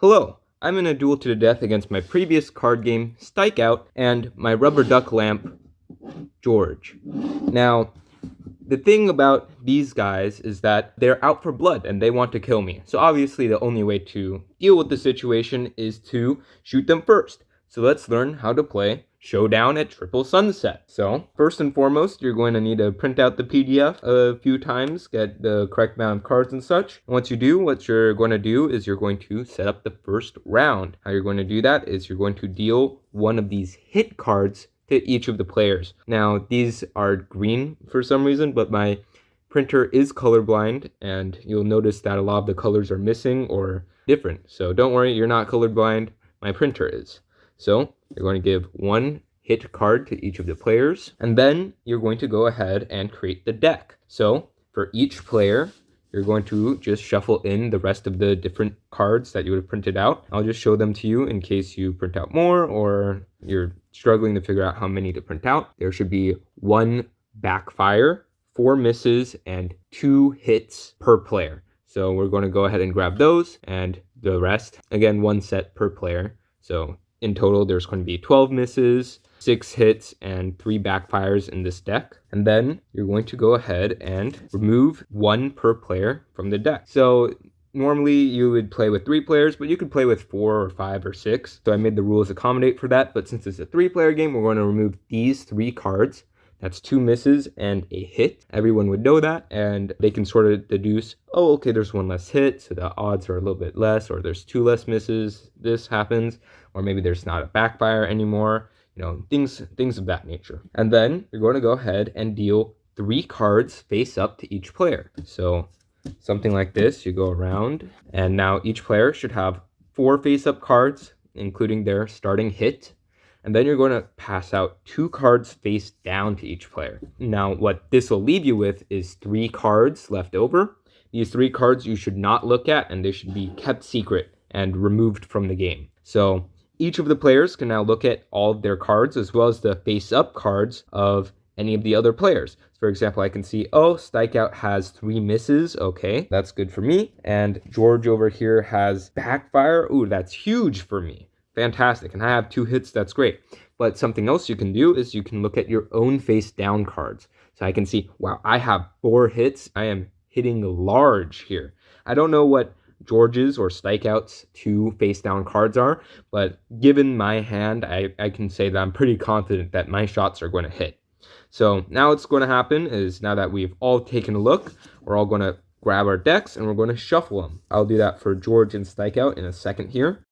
Hello, I'm in a duel to the death against my previous card game, Strike Out, and my rubber duck lamp, George. Now, the thing about these guys is that they're out for blood and they want to kill me. So obviously the only way to deal with the situation is to shoot them first. So let's learn how to play Showdown at Triple Sunset. So first and foremost, you're going to need to print out the PDF a few times, get the correct amount of cards and such. And once you do, what you're going to do is you're going to set up the first round. How you're going to do that is you're going to deal one of these hit cards to each of the players. Now, these are green for some reason, but my printer is colorblind, and you'll notice that a lot of the colors are missing or different. So don't worry, you're not colorblind, my printer is. So you're going to give one hit card to each of the players, and then you're going to go ahead and create the deck. So for each player, you're going to just shuffle in the rest of the different cards that you would have printed out. I'll just show them to you in case you print out more or you're struggling to figure out how many to print out. There should be one Backfire, 4 misses, and 2 hits per player. So we're going to go ahead and grab those, and the rest, again, 1 set per player. So in total, there's going to be 12 misses, 6 hits, and 3 backfires in this deck. And then you're going to go ahead and remove 1 per player from the deck. So normally you would play with 3 players, but you could play with 4 or 5 or 6. So I made the rules accommodate for that. But since it's a 3-player game, we're going to remove these 3 cards. That's 2 misses and a hit. Everyone would know that, and they can sort of deduce, oh, okay, there's 1 less hit, so the odds are a little bit less, or there's 2 less misses, this happens, or maybe there's not a backfire anymore, things of that nature. And then you're going to go ahead and deal 3 cards face up to each player. So something like this, you go around, and now each player should have 4 face up cards, including their starting hit. And then you're going to pass out 2 cards face down to each player. Now, what this will leave you with is 3 cards left over. These 3 cards you should not look at, and they should be kept secret and removed from the game. So each of the players can now look at all of their cards, as well as the face-up cards of any of the other players. For example, I can see, oh, Strikeout has 3 misses. Okay, that's good for me. And George over here has Backfire. Ooh, that's huge for me. Fantastic. And I have 2 hits. That's great. But something else you can do is you can look at your own face down cards. So I can see, wow, I have 4 hits. I am hitting large here. I don't know what George's or Strikeout's 2 face down cards are, but given my hand, I can say that I'm pretty confident that my shots are going to hit. So now what's going to happen is, now that we've all taken a look, we're all going to grab our decks and we're going to shuffle them. I'll do that for George and Strikeout in a second here.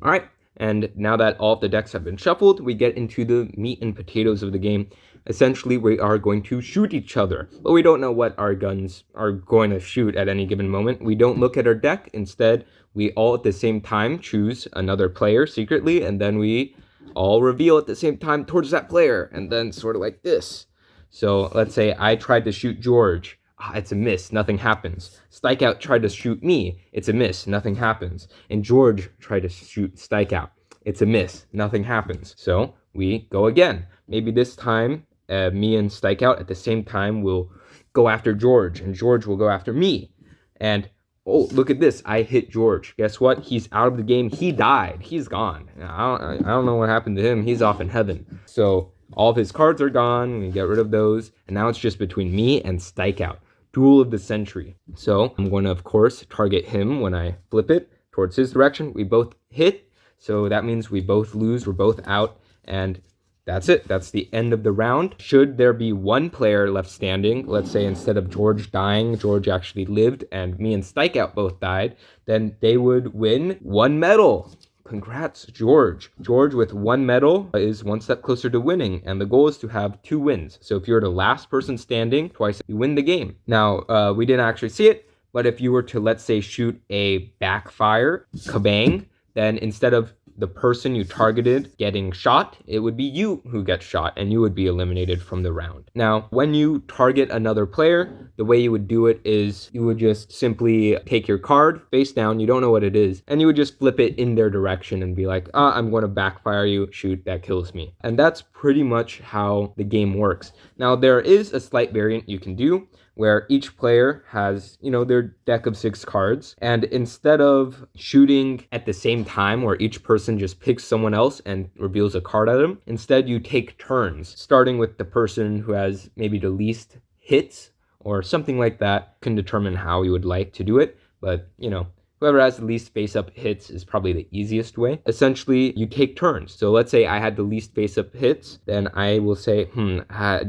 All right, and now that all of the decks have been shuffled, we get into the meat and potatoes of the game. Essentially, we are going to shoot each other, but we don't know what our guns are going to shoot at any given moment. We don't look at our deck. Instead, we all at the same time choose another player secretly, and then we all reveal at the same time towards that player, and then sort of like this. So let's say I tried to shoot George. It's a miss, nothing happens. Strikeout tried to shoot me. It's a miss, nothing happens. And George tried to shoot Strikeout. It's a miss, nothing happens. So we go again. Maybe this time, me and Strikeout at the same time will go after George, and George will go after me. And oh, look at this, I hit George. Guess what? He's out of the game. He died. He's gone. I don't know what happened to him. He's off in heaven. So all of his cards are gone. We get rid of those. And now it's just between me and Strikeout. Duel of the century. So I'm going to, of course, target him when I flip it towards his direction. We both hit, so that means we both lose. We're both out, and that's it. That's the end of the round. Should there be 1 player left standing, let's say instead of George dying, George actually lived, and me and Strikeout both died, then they would win 1 medal. Congrats, George. George with 1 medal is 1 step closer to winning, and the goal is to have 2 wins. So if you're the last person standing twice, you win the game. Now, we didn't actually see it, but if you were to, let's say, shoot a backfire, kabang, then instead of the person you targeted getting shot, it would be you who gets shot, and you would be eliminated from the round. Now, when you target another player, the way you would do it is you would just simply take your card face down, you don't know what it is, and you would just flip it in their direction and be like, I'm going to backfire you, shoot, that kills me. And that's pretty much how the game works. Now, there is a slight variant you can do, where each player has, their deck of 6 cards. And instead of shooting at the same time where each person just picks someone else and reveals a card at them, instead you take turns, starting with the person who has maybe the least hits or something like that. Can determine how you would like to do it, but whoever has the least face-up hits is probably the easiest way. Essentially, you take turns. So let's say I had the least face-up hits, then I will say,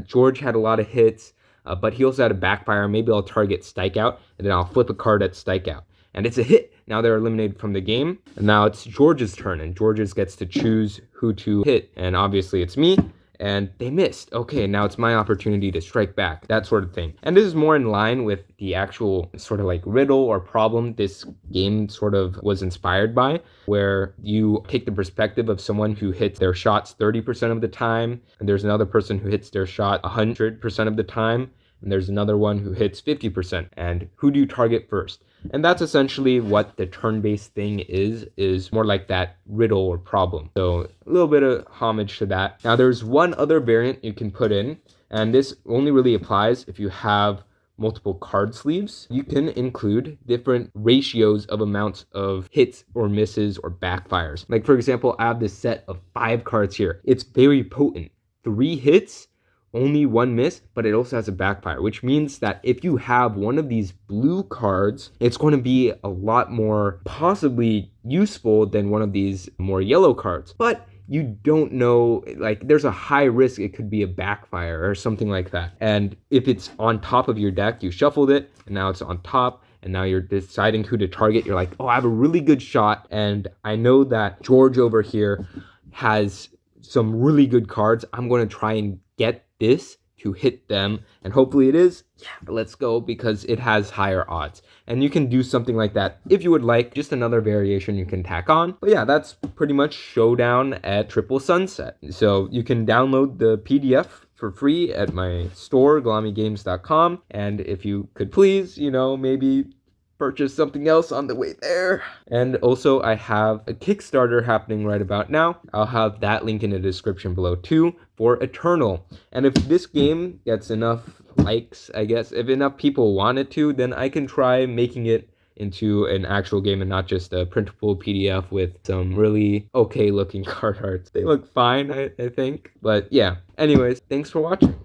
George had a lot of hits, but he also had a backfire. Maybe I'll target Strikeout, and then I'll flip a card at Strikeout. And it's a hit. Now they're eliminated from the game. And now it's George's turn, and George's gets to choose who to hit. And obviously it's me. And they missed. Okay, now it's my opportunity to strike back, that sort of thing. And this is more in line with the actual sort of like riddle or problem this game sort of was inspired by, where you take the perspective of someone who hits their shots 30% of the time, and there's another person who hits their shot 100% of the time, and there's another one who hits 50%. And who do you target first? And that's essentially what the turn-based thing is more like that riddle or problem. So a little bit of homage to that. Now there's one other variant you can put in, and this only really applies if you have multiple card sleeves. You can include different ratios of amounts of hits or misses or backfires. Like for example, I have this set of 5 cards here. It's very potent. 3 hits, only 1 miss, but it also has a backfire, which means that if you have one of these blue cards, it's going to be a lot more possibly useful than one of these more yellow cards. But you don't know, like there's a high risk it could be a backfire or something like that. And if it's on top of your deck, you shuffled it, and now it's on top, and now you're deciding who to target. You're like, oh, I have a really good shot, and I know that George over here has some really good cards. I'm going to try and get this to hit them, and hopefully it is. Yeah, let's go, because it has higher odds. And you can do something like that if you would like, just another variation you can tack on. But yeah, that's pretty much Showdown at Triple Sunset. So you can download the PDF for free at my store, GlamiGames.com. And if you could please, maybe purchase something else on the way there. And also I have a Kickstarter happening right about now. I'll have that link in the description below too, for Eternal. And if this game gets enough likes, I guess, if enough people want it to, then I can try making it into an actual game and not just a printable PDF with some really okay looking card arts. They look fine, I think. But yeah, anyways, thanks for watching.